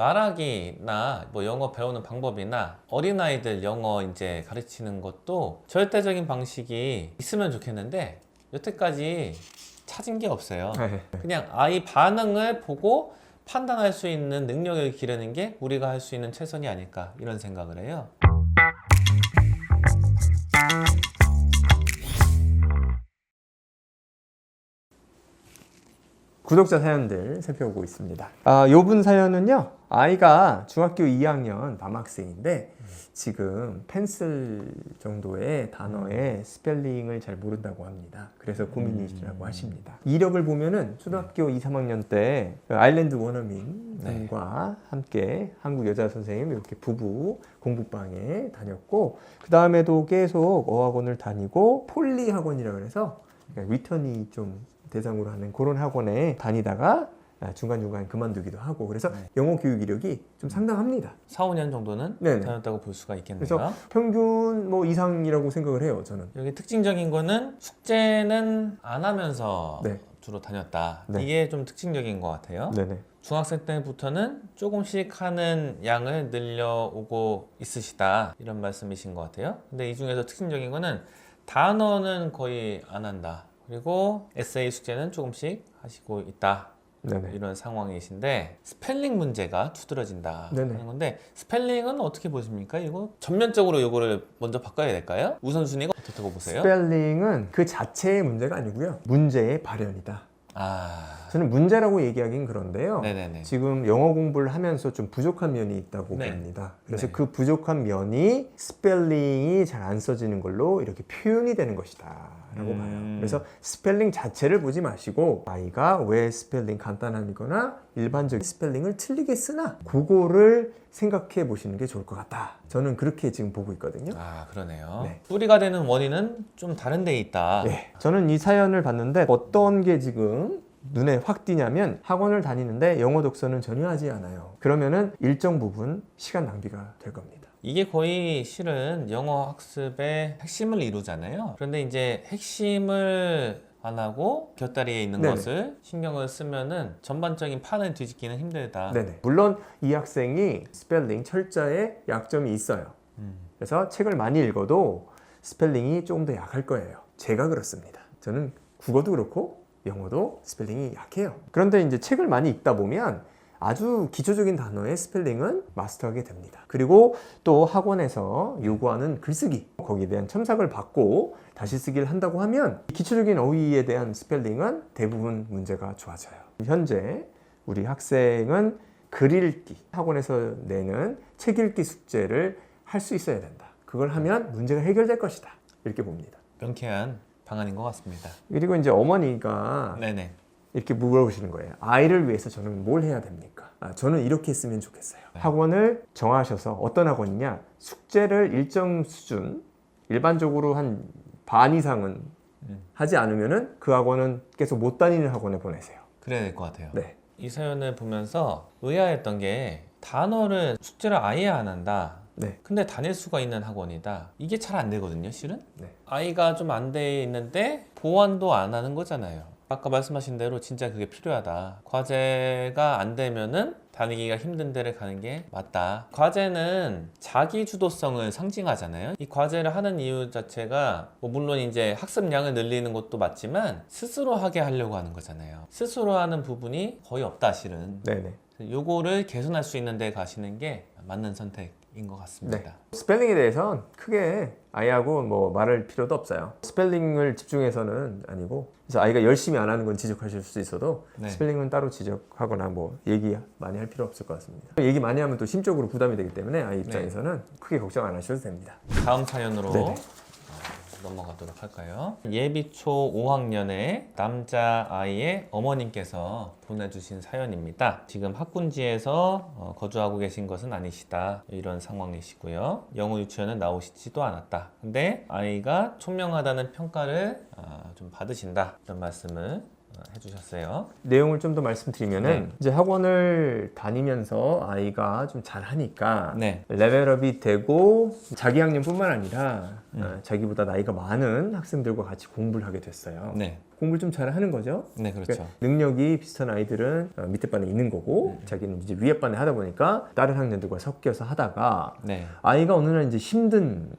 말하기나 뭐 영어 배우는 방법이나 어린아이들 영어 이제 가르치는 것도 절대적인 방식이 있으면 좋겠는데 여태까지 찾은 게 없어요. 그냥 아이 반응을 보고 판단할 수 있는 능력을 기르는 게 우리가 할 수 있는 최선이 아닐까 이런 생각을 해요. 구독자 사연들 살펴보고 있습니다. 요분 사연은요, 아이가 중학교 2학년 남학생인데 지금 펜슬 정도의 단어의 스펠링을 잘 모른다고 합니다. 그래서 고민이시라고 하십니다. 이력을 보면은 초등학교 2, 3학년 때 아일랜드 원어민과 함께 한국 여자 선생님 이렇게 부부 공부방에 다녔고, 그 다음에도 계속 어학원을 다니고 폴리 학원이라고 해서 리턴이 좀 대상으로 하는 그런 학원에 다니다가 중간중간 그만두기도 하고, 그래서 영어 교육 이력이 좀 상당합니다. 4, 5년 정도는 네네. 다녔다고 볼 수가 있겠네요. 그래서 평균 뭐 이상이라고 생각을 해요, 저는. 여기 특징적인 거는 숙제는 안 하면서 네. 주로 다녔다. 네. 이게 좀 특징적인 것 같아요. 네네. 중학생 때부터는 조금씩 하는 양을 늘려오고 있으시다, 이런 말씀이신 것 같아요. 근데 이 중에서 특징적인 거는 단어는 거의 안 한다, 그리고 에세이 숙제는 조금씩 하시고 있다, 네네. 이런 상황이신데 스펠링 문제가 두드러진다 네네. 하는 건데, 스펠링은 어떻게 보십니까? 이거 전면적으로 이거를 먼저 바꿔야 될까요? 우선순위가 어떻다고 보세요? 스펠링은 그 자체의 문제가 아니고요, 문제의 발현이다. 저는 문제라고 얘기하긴 그런데요. 네네네. 지금 영어 공부를 하면서 좀 부족한 면이 있다고 네. 봅니다. 그래서 네. 그 부족한 면이 스펠링이 잘 안 써지는 걸로 이렇게 표현이 되는 것이다 라고 봐요. 그래서 스펠링 자체를 보지 마시고 아이가 왜 스펠링 간단하거나 일반적인 스펠링을 틀리게 쓰나, 그거를 생각해 보시는 게 좋을 것 같다. 저는 그렇게 지금 보고 있거든요. 그러네요. 네. 뿌리가 되는 원인은 좀 다른 데 있다. 네. 저는 이 사연을 봤는데 어떤 게 지금 눈에 확 띄냐면, 학원을 다니는데 영어 독서는 전혀 하지 않아요. 그러면은 일정 부분 시간 낭비가 될 겁니다. 이게 거의 실은 영어 학습의 핵심을 이루잖아요. 그런데 이제 핵심을 안 하고 곁다리에 있는 네네. 것을 신경을 쓰면은 전반적인 판을 뒤집기는 힘들다. 네네. 물론 이 학생이 스펠링 철자에 약점이 있어요. 그래서 책을 많이 읽어도 스펠링이 조금 더 약할 거예요. 제가 그렇습니다. 저는 국어도 그렇고 영어도 스펠링이 약해요. 그런데 이제 책을 많이 읽다 보면 아주 기초적인 단어의 스펠링은 마스터하게 됩니다. 그리고 또 학원에서 요구하는 글쓰기, 거기에 대한 첨삭을 받고 다시 쓰기를 한다고 하면 기초적인 어휘에 대한 스펠링은 대부분 문제가 좋아져요. 현재 우리 학생은 글 읽기, 학원에서 내는 책 읽기 숙제를 할 수 있어야 된다. 그걸 하면 문제가 해결될 것이다, 이렇게 봅니다. 명쾌한 방안인 것 같습니다. 그리고 이제 어머니가 네네. 이렇게 물어보시는 거예요. 아이를 위해서 저는 뭘 해야 됩니까? 저는 이렇게 했으면 좋겠어요. 학원을 정하셔서, 어떤 학원이냐, 숙제를 일정 수준, 일반적으로 한 반 이상은 하지 않으면은 그 학원은 계속 못 다니는 학원에 보내세요. 그래야 될 것 같아요. 네. 이 사연을 보면서 의아했던 게, 단어를 숙제를 아예 안 한다. 네. 근데 다닐 수가 있는 학원이다. 이게 잘 안 되거든요, 실은. 네. 아이가 좀 안 돼 있는데 보완도 안 하는 거잖아요. 아까 말씀하신 대로 진짜 그게 필요하다. 과제가 안 되면은 다니기가 힘든 데를 가는 게 맞다. 과제는 자기 주도성을 상징하잖아요. 이 과제를 하는 이유 자체가 뭐 물론 이제 학습량을 늘리는 것도 맞지만 스스로 하게 하려고 하는 거잖아요. 스스로 하는 부분이 거의 없다, 실은. 네네. 요거를 개선할 수 있는 데 가시는 게 맞는 선택인 것 같습니다. 네. 스펠링에 대해서는 크게 아이하고 뭐 말할 필요도 없어요. 스펠링을 집중해서는 아니고, 그래서 아이가 열심히 안 하는 건 지적하실 수 있어도 네. 스펠링은 따로 지적하거나 뭐 얘기 많이 할 필요 없을 것 같습니다. 얘기 많이 하면 또 심적으로 부담이 되기 때문에 아이 입장에서는 크게 걱정 안 하셔도 됩니다. 다음 사연으로 네네. 넘어가도록 할까요? 예비초 5학년의 남자아이의 어머님께서 보내주신 사연입니다. 지금 학군지에서 거주하고 계신 것은 아니시다, 이런 상황이시고요. 영어 유치원은 나오시지도 않았다. 근데 아이가 총명하다는 평가를 좀 받으신다, 이런 말씀을 해주셨어요. 내용을 좀 더 말씀드리면은 네. 이제 학원을 다니면서 아이가 좀 잘하니까 네. 레벨업이 되고 자기 학년뿐만 아니라 자기보다 나이가 많은 학생들과 같이 공부를 하게 됐어요. 네. 공부를 좀 잘하는 거죠. 네, 그렇죠. 그러니까 능력이 비슷한 아이들은 밑에 반에 있는 거고 자기는 이제 위에 반에 하다 보니까 다른 학년들과 섞여서 하다가 네. 아이가 어느 날 이제 힘든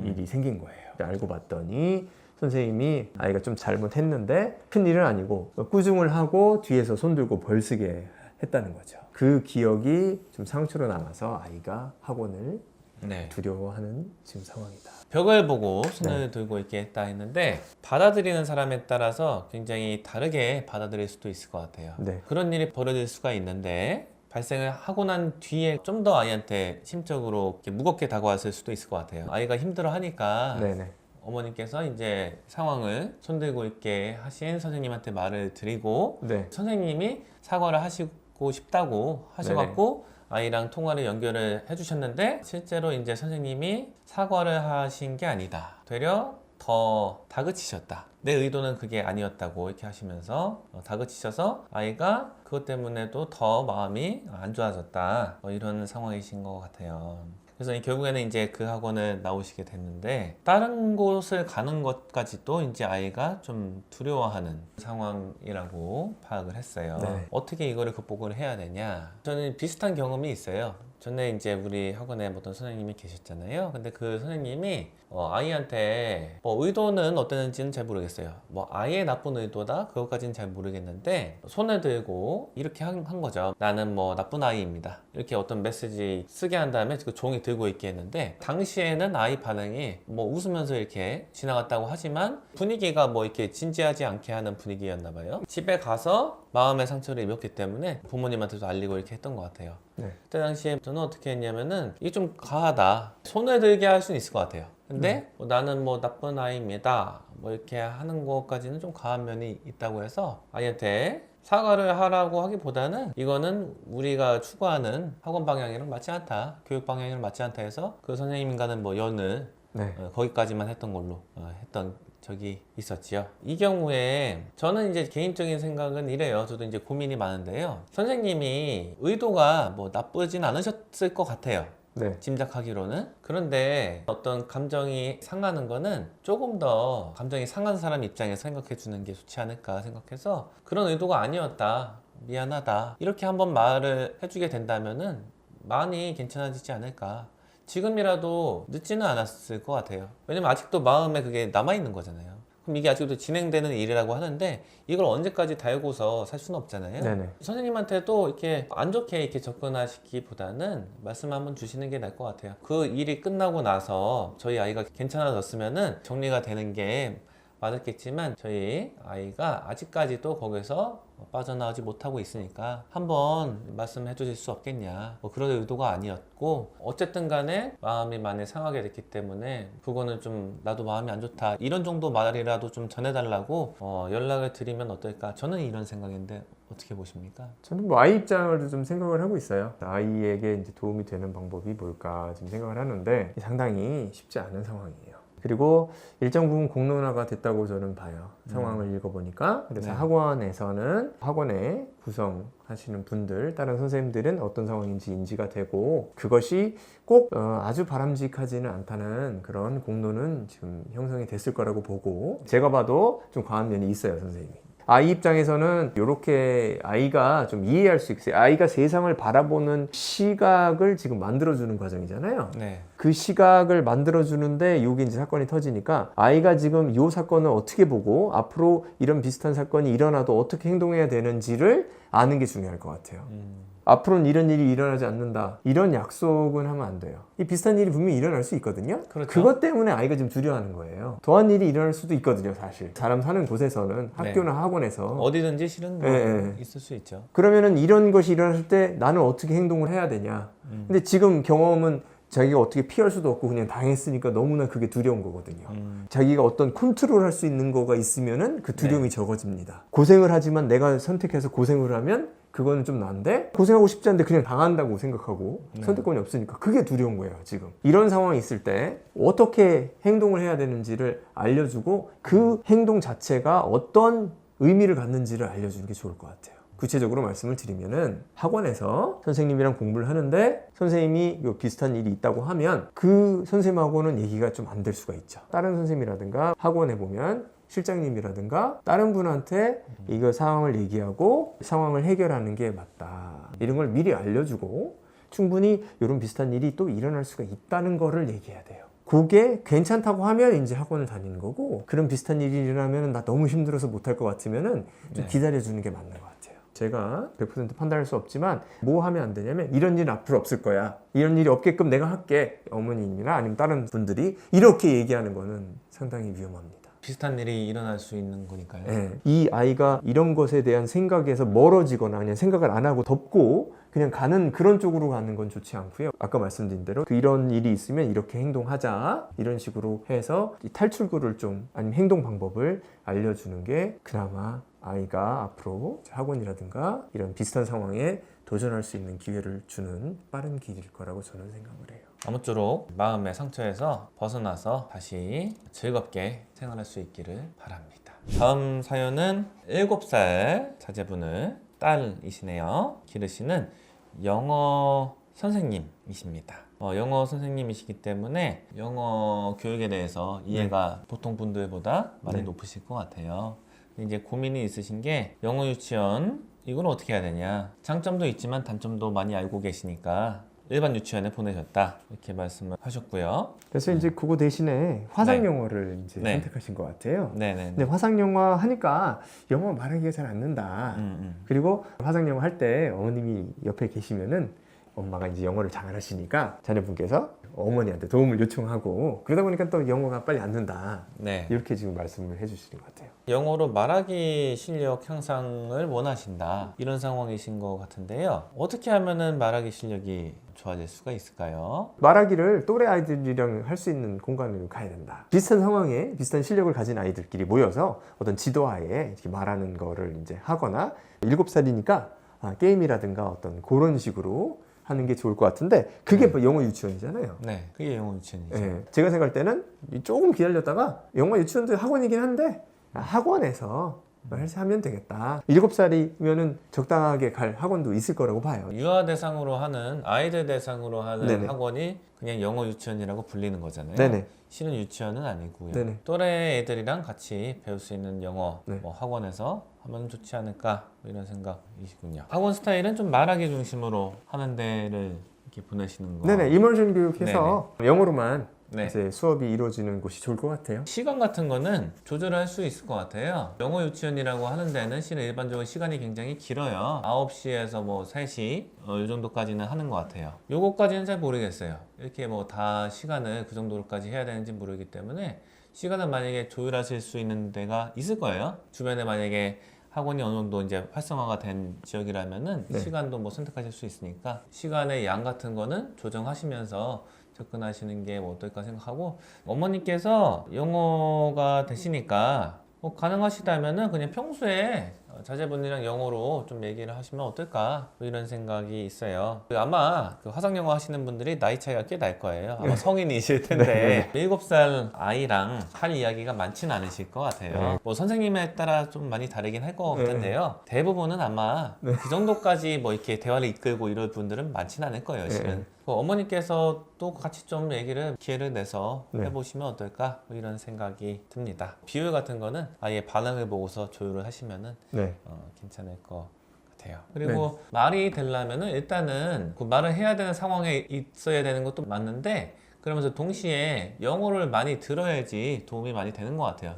일이 생긴 거예요. 알고 봤더니 선생님이 아이가 좀 잘못했는데 큰 일은 아니고 꾸중을 하고 뒤에서 손들고 벌쓰게 했다는 거죠. 그 기억이 좀 상처로 남아서 아이가 학원을 네. 두려워하는 지금 상황이다. 벽을 보고 손을 들고 이렇게 했다 했는데 받아들이는 사람에 따라서 굉장히 다르게 받아들일 수도 있을 것 같아요. 네. 그런 일이 벌어질 수가 있는데 발생을 하고 난 뒤에 좀 더 아이한테 심적으로 이렇게 무겁게 다가왔을 수도 있을 것 같아요. 아이가 힘들어 하니까 네네. 어머님께서 이제 상황을 손들고 있게 하신 선생님한테 말을 드리고 네. 선생님이 사과를 하시고 싶다고 하셔갖고 아이랑 통화를 연결을 해주셨는데 실제로 이제 선생님이 사과를 하신 게 아니다. 되려 더 다그치셨다. 내 의도는 그게 아니었다고 이렇게 하시면서 다그치셔서 아이가 그것 때문에도 더 마음이 안 좋아졌다. 이런 상황이신 것 같아요. 그래서 결국에는 이제 그 학원을 나오시게 됐는데 다른 곳을 가는 것까지도 이제 아이가 좀 두려워하는 상황이라고 파악을 했어요. 네. 어떻게 이거를 극복을 해야 되냐? 저는 비슷한 경험이 있어요. 전에 이제 우리 학원에 어떤 선생님이 계셨잖아요. 근데 그 선생님이 아이한테 의도는 어땠는지는 잘 모르겠어요. 아예 나쁜 의도다? 그것까지는 잘 모르겠는데 손을 들고 이렇게 한 거죠. 나는 나쁜 아이입니다. 이렇게 어떤 메시지 쓰게 한 다음에 그 종이 들고 있게 했는데 당시에는 아이 반응이 웃으면서 이렇게 지나갔다고 하지만 분위기가 이렇게 진지하지 않게 하는 분위기였나 봐요. 집에 가서 마음의 상처를 입었기 때문에 부모님한테도 알리고 이렇게 했던 것 같아요. 네. 그때 당시에 저는 어떻게 했냐면은 이게 좀 과하다. 손을 들게 할 수는 있을 것 같아요. 근데 나는 나쁜 아이입니다. 이렇게 하는 것까지는 좀 과한 면이 있다고 해서 아이한테 사과를 하라고 하기보다는 이거는 우리가 추구하는 학원 방향이랑 맞지 않다. 교육 방향이랑 맞지 않다 해서 그 선생님과는 연을 네. 거기까지만 했던 걸로 했던 적이 있었지요. 이 경우에 저는 이제 개인적인 생각은 이래요. 저도 이제 고민이 많은데요. 선생님이 의도가 나쁘진 않으셨을 것 같아요. 네. 짐작하기로는. 그런데 어떤 감정이 상하는 거는 조금 더 감정이 상한 사람 입장에서 생각해 주는 게 좋지 않을까 생각해서 그런 의도가 아니었다. 미안하다. 이렇게 한번 말을 해주게 된다면은 많이 괜찮아지지 않을까. 지금이라도 늦지는 않았을 것 같아요. 왜냐면 아직도 마음에 그게 남아있는 거잖아요. 그럼 이게 아직도 진행되는 일이라고 하는데 이걸 언제까지 달고서 살 수는 없잖아요. 네네. 선생님한테도 이렇게 안 좋게 이렇게 접근하시기보다는 말씀 한번 주시는 게 나을 것 같아요. 그 일이 끝나고 나서 저희 아이가 괜찮아졌으면은 정리가 되는 게 맞았겠지만 저희 아이가 아직까지도 거기서 빠져나오지 못하고 있으니까 한번 말씀해 주실 수 없겠냐. 그런 의도가 아니었고 어쨌든 간에 마음이 많이 상하게 됐기 때문에 그거는 좀 나도 마음이 안 좋다. 이런 정도 말이라도 좀 전해달라고 연락을 드리면 어떨까. 저는 이런 생각인데 어떻게 보십니까? 저는 아이 입장으로도 좀 생각을 하고 있어요. 아이에게 이제 도움이 되는 방법이 뭘까 좀 생각을 하는데 상당히 쉽지 않은 상황이에요. 그리고 일정 부분 공론화가 됐다고 저는 봐요. 상황을 읽어보니까. 그래서 네. 학원에서는 학원에 구성하시는 분들, 다른 선생님들은 어떤 상황인지 인지가 되고 그것이 꼭 아주 바람직하지는 않다는 그런 공론은 지금 형성이 됐을 거라고 보고 제가 봐도 좀 과한 면이 있어요, 선생님이. 아이 입장에서는 이렇게 아이가 좀 이해할 수 있어요. 아이가 세상을 바라보는 시각을 지금 만들어주는 과정이잖아요. 네. 그 시각을 만들어주는데 여기 이제 사건이 터지니까 아이가 지금 이 사건을 어떻게 보고 앞으로 이런 비슷한 사건이 일어나도 어떻게 행동해야 되는지를 아는 게 중요할 것 같아요. 앞으로는 이런 일이 일어나지 않는다. 이런 약속은 하면 안 돼요. 이 비슷한 일이 분명히 일어날 수 있거든요. 그렇죠. 그것 때문에 아이가 좀 두려워하는 거예요. 더한 일이 일어날 수도 있거든요, 사실. 사람 사는 곳에서는 학교나 학원에서 어디든지 실은 네. 있을 수 있죠. 그러면은 이런 것이 일어났을 때 나는 어떻게 행동을 해야 되냐. 근데 지금 경험은 자기가 어떻게 피할 수도 없고 그냥 당했으니까 너무나 그게 두려운 거거든요. 자기가 어떤 컨트롤 할 수 있는 거가 있으면은 그 두려움이 적어집니다. 고생을 하지만 내가 선택해서 고생을 하면 그거는 좀 난데 고생하고 싶지 않은데 그냥 당한다고 생각하고 선택권이 없으니까 그게 두려운 거예요, 지금. 이런 상황이 있을 때 어떻게 행동을 해야 되는지를 알려주고 그 행동 자체가 어떤 의미를 갖는지를 알려주는 게 좋을 것 같아요. 구체적으로 말씀을 드리면은 학원에서 선생님이랑 공부를 하는데 선생님이 요 비슷한 일이 있다고 하면 그 선생님하고는 얘기가 좀 안 될 수가 있죠. 다른 선생님이라든가 학원에 보면 실장님이라든가 다른 분한테 이거 상황을 얘기하고 상황을 해결하는 게 맞다. 이런 걸 미리 알려주고 충분히 이런 비슷한 일이 또 일어날 수가 있다는 거를 얘기해야 돼요. 그게 괜찮다고 하면 이제 학원을 다니는 거고 그런 비슷한 일이 일어나면 나 너무 힘들어서 못할 것 같으면은 좀 기다려주는 게 맞는 것 같아요. 제가 100% 판단할 수 없지만 뭐 하면 안 되냐면 이런 일 앞으로 없을 거야. 이런 일이 없게끔 내가 할게. 어머님이나 아니면 다른 분들이 이렇게 얘기하는 거는 상당히 위험합니다. 비슷한 일이 일어날 수 있는 거니까요. 네. 이 아이가 이런 것에 대한 생각에서 멀어지거나 그냥 생각을 안 하고 덮고 그냥 가는 그런 쪽으로 가는 건 좋지 않고요. 아까 말씀드린 대로 이런 일이 있으면 이렇게 행동하자 이런 식으로 해서 이 탈출구를 좀 아니면 행동 방법을 알려주는 게 그나마 아이가 앞으로 학원이라든가 이런 비슷한 상황에 도전할 수 있는 기회를 주는 빠른 길일 거라고 저는 생각을 해요. 아무쪼록 마음의 상처에서 벗어나서 다시 즐겁게 생활할 수 있기를 바랍니다. 다음 사연은 7살 자제분을 딸이시네요. 기르시는 영어 선생님이십니다. 영어 선생님이시기 때문에 영어 교육에 대해서 이해가 보통 분들보다 많이 높으실 것 같아요. 이제 고민이 있으신 게 영어 유치원 이건 어떻게 해야 되냐. 장점도 있지만 단점도 많이 알고 계시니까 일반 유치원에 보내셨다 이렇게 말씀을 하셨고요. 그래서 이제 그거 대신에 화상 영어를 이제 선택하신 것 같아요. 근데 화상 영어 하니까 영어 말하기가 잘 안 는다. 그리고 화상 영어 할 때 어머님이 옆에 계시면은 엄마가 이제 영어를 잘하시니까 자녀분께서 어머니한테 도움을 요청하고 그러다 보니까 또 영어가 빨리 안 는다. 이렇게 지금 말씀을 해주시는 것 같아요. 영어로 말하기 실력 향상을 원하신다 이런 상황이신 것 같은데요. 어떻게 하면은 말하기 실력이 좋아질 수가 있을까요? 말하기를 또래 아이들이랑 할 수 있는 공간으로 가야 된다. 비슷한 상황에 비슷한 실력을 가진 아이들끼리 모여서 어떤 지도하에 이렇게 말하는 거를 이제 하거나 7살이니까 게임이라든가 어떤 그런 식으로 하는 게 좋을 것 같은데 그게 뭐 영어 유치원이잖아요. 네, 그게 영어 유치원이죠. 네, 제가 생각할 때는 조금 기다렸다가 영어 유치원도 학원이긴 한데 학원에서 하면 되겠다. 7살이면은 적당하게 갈 학원도 있을 거라고 봐요. 유아 대상으로 하는 아이들 대상으로 하는 학원이 그냥 영어 유치원이라고 불리는 거잖아요. 실은 유치원은 아니고요. 또래 애들이랑 같이 배울 수 있는 영어 뭐 학원에서 하면 좋지 않을까 이런 생각이시군요. 학원 스타일은 좀 말하기 중심으로 하는 데를 이렇게 보내시는 거. 이머전 교육해서 영어로만 이제 수업이 이루어지는 곳이 좋을 것 같아요. 시간 같은 거는 조절할 수 있을 것 같아요. 영어 유치원이라고 하는 데는 실은 일반적으로 시간이 굉장히 길어요. 9시에서 뭐 3시 이 정도까지는 하는 것 같아요. 요거까지는 잘 모르겠어요. 이렇게 뭐 다 시간을 그 정도로까지 해야 되는지 모르기 때문에 시간을 만약에 조율하실 수 있는 데가 있을 거예요. 주변에 만약에 학원이 어느 정도 이제 활성화가 된 지역이라면은 시간도 뭐 선택하실 수 있으니까 시간의 양 같은 거는 조정하시면서 접근하시는 게 뭐 어떨까 생각하고, 어머니께서 영어가 되시니까 뭐 가능하시다면은 그냥 평소에 자제분이랑 영어로 좀 얘기를 하시면 어떨까 뭐 이런 생각이 있어요. 아마 그 화상영어 하시는 분들이 나이 차이가 꽤 날 거예요. 아마 성인이실 텐데 7살 아이랑 할 이야기가 많지는 않으실 것 같아요. 뭐 선생님에 따라 좀 많이 다르긴 할 것 같은데요. 대부분은 아마 그 정도까지 뭐 이렇게 대화를 이끌고 이럴 분들은 많지는 않을 거예요, 실은. 어머니께서 또 같이 좀 얘기를 기회를 내서 해보시면 어떨까 뭐 이런 생각이 듭니다. 비율 같은 거는 아예 반응을 보고서 조율을 하시면은 괜찮을 것 같아요. 그리고 말이 되려면은 일단은 그 말을 해야 되는 상황에 있어야 되는 것도 맞는데, 그러면서 동시에 영어를 많이 들어야지 도움이 많이 되는 것 같아요.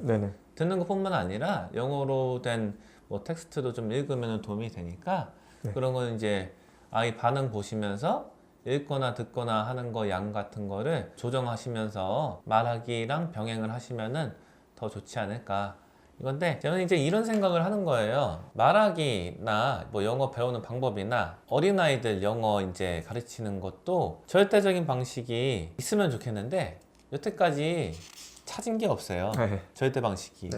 듣는 것뿐만 아니라 영어로 된 뭐 텍스트도 좀 읽으면 도움이 되니까 그런 거는 이제 아이 반응 보시면서 읽거나 듣거나 하는 거 양 같은 거를 조정하시면서 말하기랑 병행을 하시면은 더 좋지 않을까 이건데, 저는 이제 이런 생각을 하는 거예요. 말하기나 뭐 영어 배우는 방법이나 어린아이들 영어 이제 가르치는 것도 절대적인 방식이 있으면 좋겠는데 여태까지 찾은 게 없어요. 절대 방식이.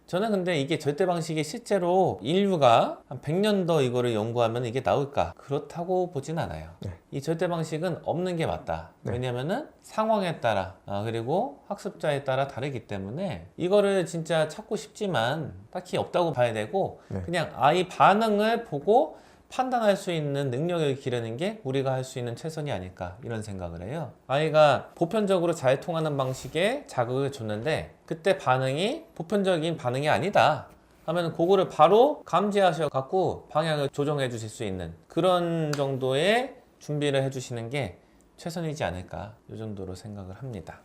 저는 근데 이게 절대 방식이 실제로 인류가 한 100년 더 이거를 연구하면 이게 나올까? 그렇다고 보진 않아요. 네. 이 절대 방식은 없는 게 맞다. 네. 왜냐면은 상황에 따라 그리고 학습자에 따라 다르기 때문에 이거를 진짜 찾고 싶지만 딱히 없다고 봐야 되고 네. 그냥 아이 반응을 보고 판단할 수 있는 능력을 기르는 게 우리가 할 수 있는 최선이 아닐까 이런 생각을 해요. 아이가 보편적으로 잘 통하는 방식의 자극을 줬는데 그때 반응이 보편적인 반응이 아니다 하면 그거를 바로 감지하셔 갖고 방향을 조정해 주실 수 있는 그런 정도의 준비를 해 주시는 게 최선이지 않을까 이 정도로 생각을 합니다.